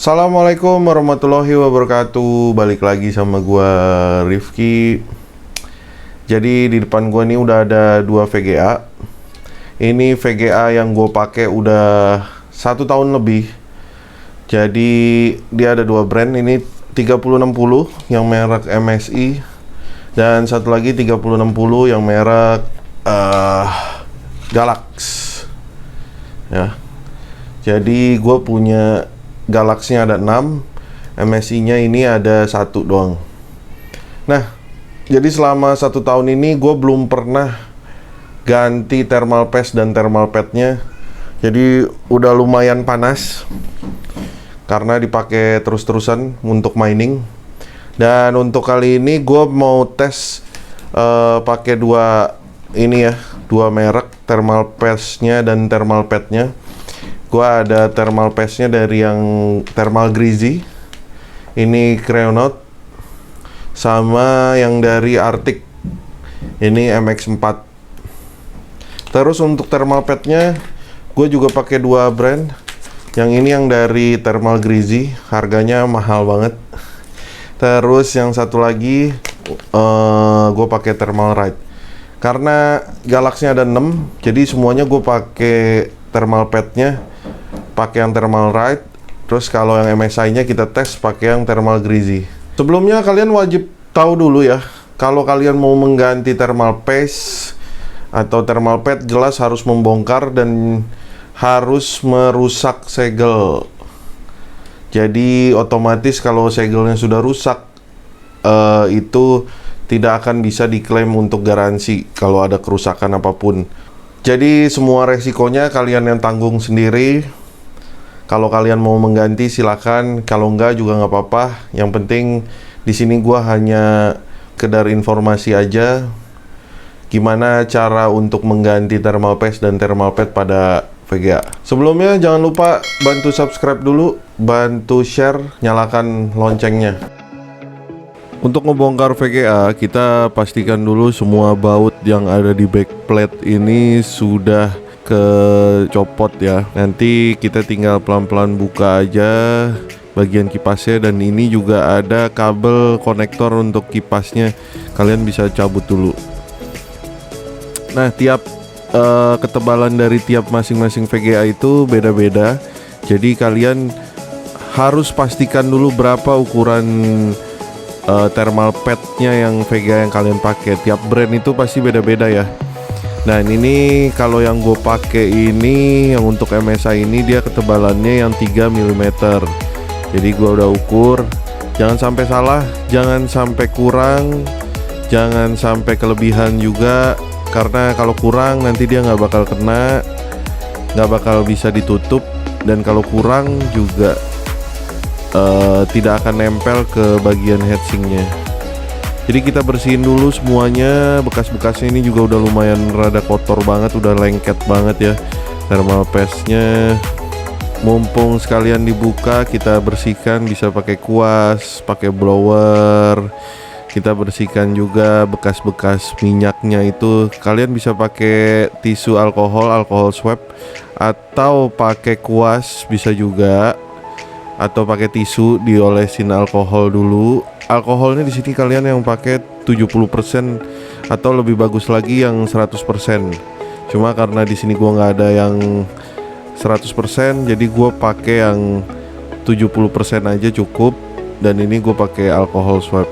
Assalamualaikum warahmatullahi wabarakatuh. Balik lagi sama gua Rifki. Jadi di depan gua nih udah ada dua VGA. Ini VGA yang gue pakai udah 1 tahun lebih. Jadi dia ada dua brand. Ini 3060 yang merek MSI dan satu lagi 3060 yang merek Galax. Ya. Jadi gue punya Galaxy-nya ada 6, MSI-nya ini ada 1 doang. Nah, jadi selama 1 tahun ini gue belum pernah ganti thermal paste dan thermal pad-nya. Jadi udah lumayan panas karena dipakai terus-terusan untuk mining. Dan untuk kali ini gue mau tes pakai dua merek, thermal paste-nya dan thermal pad-nya. Gua ada thermal paste-nya dari yang Thermal Greasy, ini Creonaut, sama yang dari Arctic, ini MX4. Terus untuk thermal pad-nya gue juga pakai dua brand. Yang ini yang dari Thermal Greasy, harganya mahal banget. Terus yang satu lagi gue pakai Thermal Ride. Karena Galaxy-nya ada 6, jadi semuanya gue pakai thermal pad-nya pakai yang Thermal Ride. Terus kalau yang MSI-nya kita tes pakai yang Thermal Greasy. Sebelumnya kalian wajib tahu dulu ya, kalau kalian mau mengganti thermal paste atau thermal pad, jelas harus membongkar dan harus merusak segel. Jadi otomatis kalau segelnya sudah rusak, itu tidak akan bisa diklaim untuk garansi kalau ada kerusakan apapun. Jadi semua resikonya kalian yang tanggung sendiri. Kalau kalian mau mengganti silakan, kalau enggak juga nggak apa-apa. Yang penting di sini gua hanya sekedar informasi aja gimana cara untuk mengganti thermal paste dan thermal pad pada VGA. Sebelumnya jangan lupa bantu subscribe dulu, bantu share, nyalakan loncengnya. Untuk ngebongkar VGA, kita pastikan dulu semua baut yang ada di backplate ini sudah kecopot ya. Nanti kita tinggal pelan-pelan buka aja bagian kipasnya, dan ini juga ada kabel konektor untuk kipasnya. Kalian bisa cabut dulu. Nah, tiap ketebalan dari tiap masing-masing VGA itu beda-beda. Jadi kalian harus pastikan dulu berapa ukuran thermal pad-nya yang VGA yang kalian pakai. Tiap brand itu pasti beda-beda ya. Nah, ini kalau yang gue pakai ini yang untuk MSI ini dia ketebalannya yang 3 mm. Jadi gue udah ukur. Jangan sampai salah, jangan sampai kurang, jangan sampai kelebihan juga. Karena kalau kurang nanti dia nggak bakal kena, nggak bakal bisa ditutup. Dan kalau kurang juga tidak akan nempel ke bagian heatsingnya. Jadi kita bersihin dulu semuanya. Bekas-bekasnya ini juga udah lumayan rada kotor banget, udah lengket banget ya thermal paste-nya. Mumpung sekalian dibuka, kita bersihkan, bisa pakai kuas, pakai blower. Kita bersihkan juga bekas-bekas minyaknya itu. Kalian bisa pakai tisu alkohol swab, atau pakai kuas bisa juga, atau pakai tisu diolesin alkohol dulu. Alkoholnya di sini kalian yang pakai 70% atau lebih bagus lagi yang 100%. Cuma karena di sini gua nggak ada yang 100%, jadi gua pakai yang 70% aja cukup. Dan ini gue pakai alkohol swab.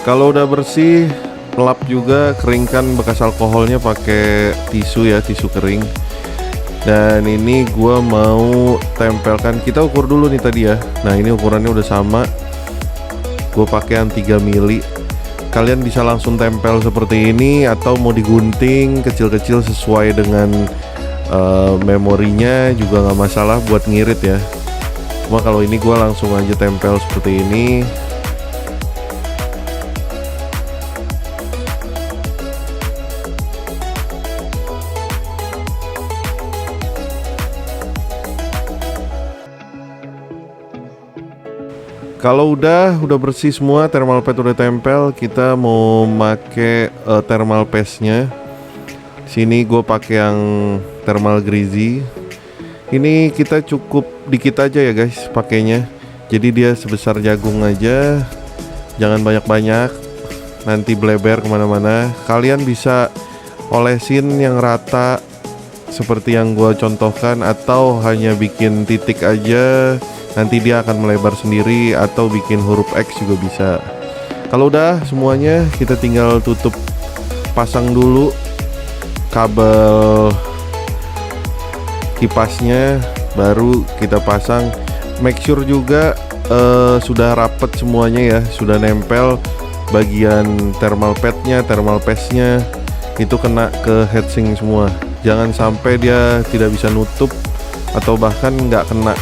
Kalau udah bersih, lap juga, keringkan bekas alkoholnya pakai tisu ya, tisu kering. Dan ini gua mau tempelkan, kita ukur dulu nih tadi ya. Nah, ini ukurannya udah sama. Gue pakai yang 3 mili. Kalian bisa langsung tempel seperti ini, atau mau digunting kecil-kecil sesuai dengan memorinya juga nggak masalah buat ngirit ya. Cuma kalau ini gua langsung aja tempel seperti ini. Kalau udah bersih semua, thermal pad udah tempel, kita mau make thermal paste-nya. Sini gue pakai yang thermal greasy. Ini kita cukup dikit aja ya guys pakainya. Jadi dia sebesar jagung aja, jangan banyak-banyak, nanti bleber kemana-mana. Kalian bisa olesin yang rata seperti yang gue contohkan, atau hanya bikin titik aja, nanti dia akan melebar sendiri, atau bikin huruf X juga bisa. Kalau udah semuanya, kita tinggal tutup, pasang dulu kabel kipasnya, baru kita pasang. Make sure juga sudah rapet semuanya ya, sudah nempel bagian thermal padnya, thermal paste-nya itu kena ke heatsink semua. Jangan sampai dia tidak bisa nutup atau bahkan nggak kena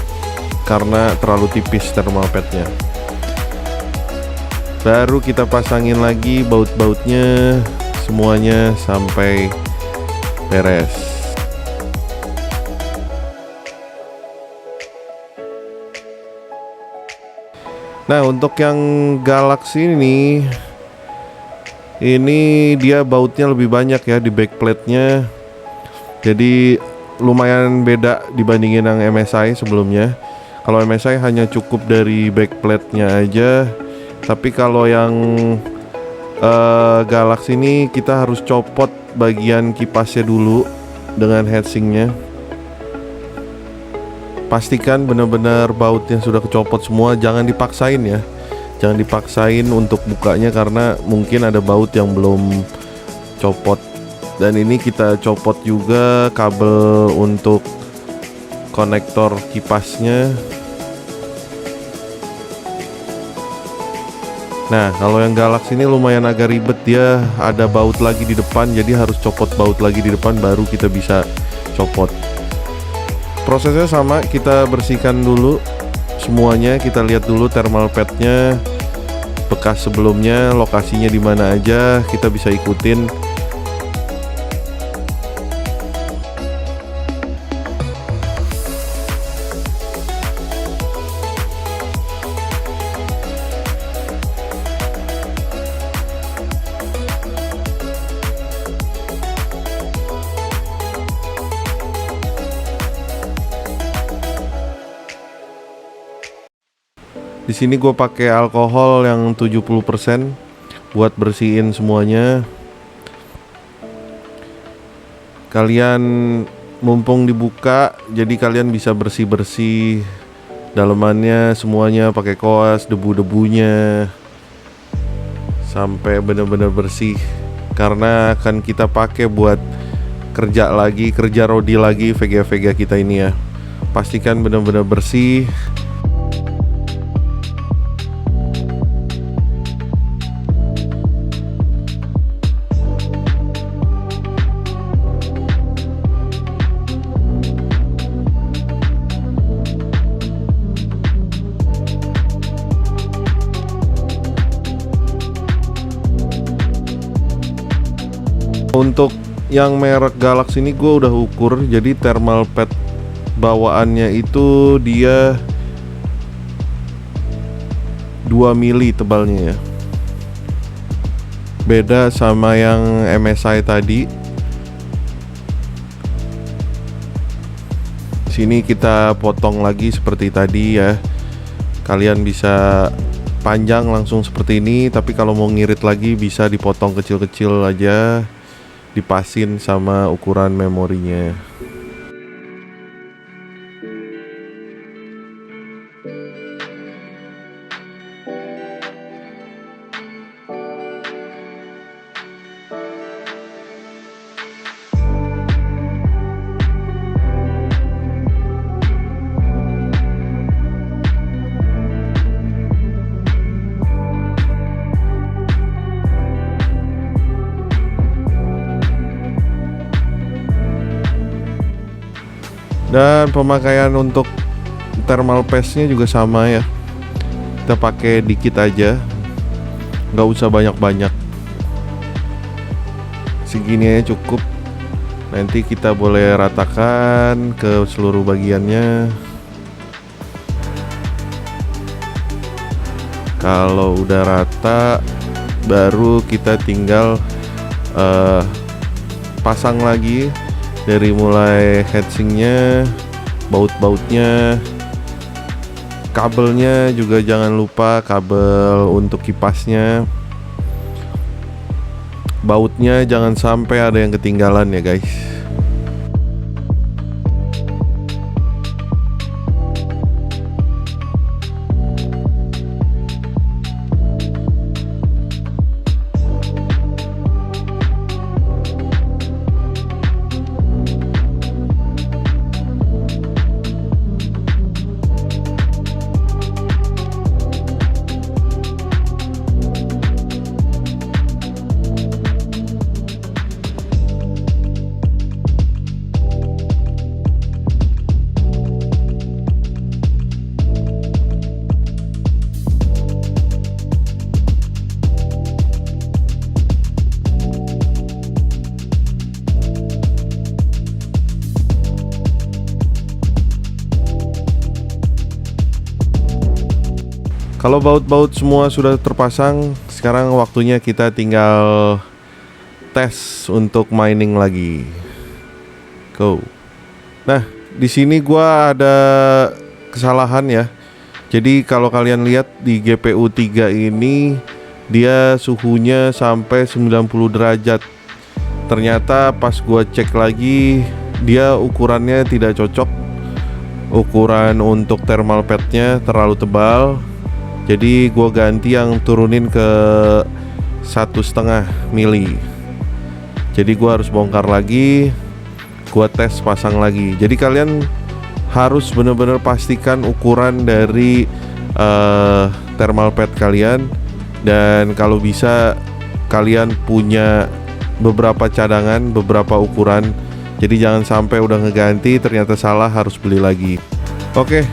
karena terlalu tipis thermal padnya. Baru kita pasangin lagi baut-bautnya semuanya sampai beres. Nah, untuk yang Galaxy ini dia bautnya lebih banyak ya di backplate-nya. Jadi lumayan beda dibandingin yang MSI sebelumnya. Kalau MSI hanya cukup dari backplate-nya aja, tapi kalau yang Galaxy ini kita harus copot bagian kipasnya dulu dengan heatsinknya. Pastikan benar-benar bautnya sudah kecopot semua, jangan dipaksain ya. Jangan dipaksain untuk bukanya karena mungkin ada baut yang belum copot. Dan ini kita copot juga kabel untuk konektor kipasnya. Nah, kalau yang Galaxy ini lumayan agak ribet, dia ada baut lagi di depan, jadi harus copot baut lagi di depan baru kita bisa copot. Prosesnya sama, kita bersihkan dulu semuanya, kita lihat dulu thermal padnya, bekas sebelumnya, lokasinya di mana aja, kita bisa ikutin. Di sini gue pakai alkohol yang 70% buat bersihin semuanya. Kalian mumpung dibuka, jadi kalian bisa bersih-bersih dalemannya semuanya pakai koas, debu-debunya sampai benar-benar bersih. Karena akan kita pakai buat kerja rodi lagi VGA kita ini ya. Pastikan benar-benar bersih. Untuk yang merek Galaxy ini gue udah ukur, jadi thermal pad bawaannya itu dia 2 mili tebalnya ya. Beda sama yang MSI tadi. Sini kita potong lagi seperti tadi ya. Kalian bisa panjang langsung seperti ini, tapi kalau mau ngirit lagi bisa dipotong kecil-kecil aja, dipasin sama ukuran memorinya. Dan pemakaian untuk thermal paste-nya juga sama ya. Kita pakai dikit aja, nggak usah banyak-banyak. Segini aja cukup. Nanti kita boleh ratakan ke seluruh bagiannya. Kalau udah rata, baru kita tinggal pasang lagi dari mulai heatsinknya, baut-bautnya, kabelnya juga jangan lupa kabel untuk kipasnya, bautnya jangan sampai ada yang ketinggalan ya guys. Kalau baut-baut semua sudah terpasang, sekarang waktunya kita tinggal tes untuk mining lagi. Go. Nah, di sini gua ada kesalahan ya. Jadi kalau kalian lihat di GPU 3 ini, dia suhunya sampai 90 derajat. Ternyata pas gua cek lagi, dia ukurannya tidak cocok. Ukuran untuk thermal padnya terlalu tebal. Jadi gue ganti yang turunin ke 1,5 mili. Jadi gue harus bongkar lagi, gue tes pasang lagi. Jadi kalian harus benar-benar pastikan ukuran dari thermal pad kalian. Dan kalau bisa kalian punya beberapa cadangan, beberapa ukuran. Jadi jangan sampai udah ngeganti ternyata salah, harus beli lagi. Oke.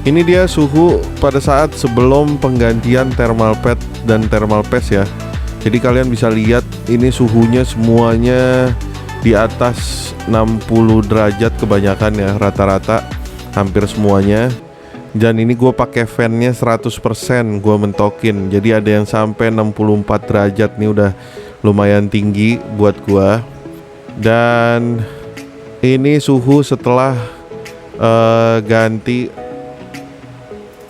Ini dia suhu pada saat sebelum penggantian thermal pad dan thermal paste ya. Jadi kalian bisa lihat ini suhunya semuanya di atas 60 derajat kebanyakan ya, rata-rata hampir semuanya. Dan ini gue pakai fan-nya 100% gue mentokin. Jadi ada yang sampai 64 derajat nih, udah lumayan tinggi buat gue. Dan ini suhu setelah ganti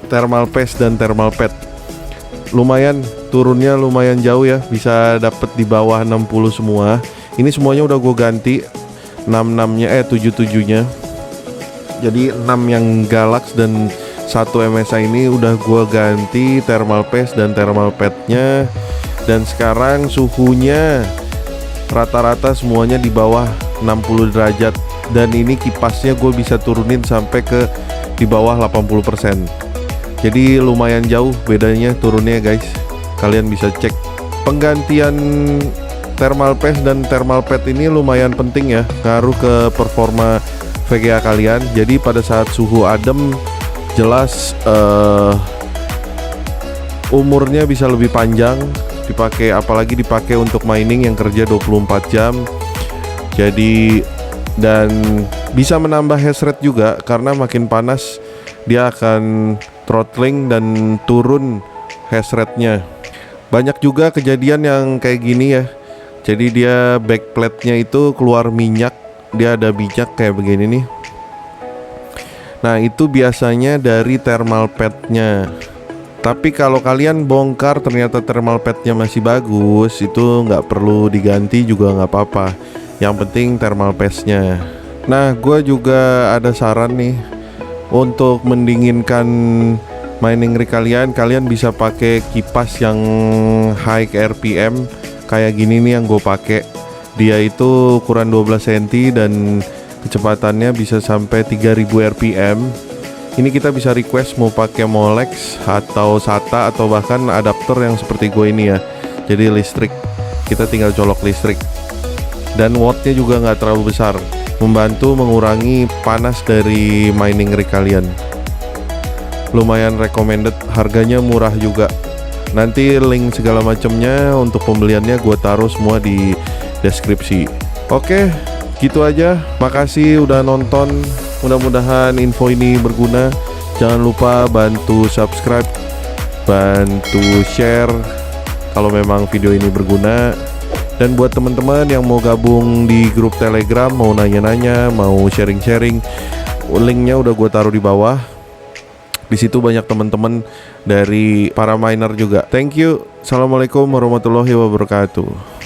thermal paste dan thermal pad. Lumayan turunnya lumayan jauh ya, bisa dapet di bawah 60 semua. Ini semuanya udah gue ganti 66-nya 77-nya. Jadi 6 yang Galax dan 1 MSI ini udah gue ganti thermal paste dan thermal padnya. Dan sekarang suhunya rata-rata semuanya di bawah 60 derajat. Dan ini kipasnya gue bisa turunin sampai ke di bawah 80%. Jadi lumayan jauh bedanya turunnya guys. Kalian bisa cek. Penggantian thermal paste dan thermal pad ini lumayan penting ya, ngaruh ke performa VGA kalian. Jadi pada saat suhu adem, jelas umurnya bisa lebih panjang dipakai, apalagi dipakai untuk mining yang kerja 24 jam. Jadi dan bisa menambah hash rate juga, karena makin panas dia akan throttling dan turun hash rate-nya. Banyak juga kejadian yang kayak gini ya. Jadi dia backplate-nya itu keluar minyak, dia ada minyak kayak begini nih. Nah itu biasanya dari thermal pad-nya. Tapi kalau kalian bongkar ternyata thermal pad-nya masih bagus, itu nggak perlu diganti juga nggak apa-apa. Yang penting thermal paste-nya. Nah gue juga ada saran nih. Untuk mendinginkan mining rig kalian, kalian bisa pakai kipas yang high RPM kayak gini nih yang gue pakai. Dia itu ukuran 12 cm dan kecepatannya bisa sampai 3000 RPM. Ini kita bisa request mau pakai Molex atau SATA atau bahkan adapter yang seperti gue ini ya. Jadi listrik, kita tinggal colok listrik. Dan wattnya juga nggak terlalu besar, membantu mengurangi panas dari mining rig kalian. Lumayan recommended, harganya murah juga. Nanti link segala macamnya untuk pembeliannya gue taruh semua di deskripsi. Oke, gitu aja. Makasih udah nonton. Mudah-mudahan info ini berguna. Jangan lupa bantu subscribe, bantu share kalau memang video ini berguna. Dan buat teman-teman yang mau gabung di grup Telegram, mau nanya-nanya, mau sharing-sharing, linknya udah gue taruh di bawah. Di situ banyak teman-teman dari para miner juga. Thank you. Assalamualaikum warahmatullahi wabarakatuh.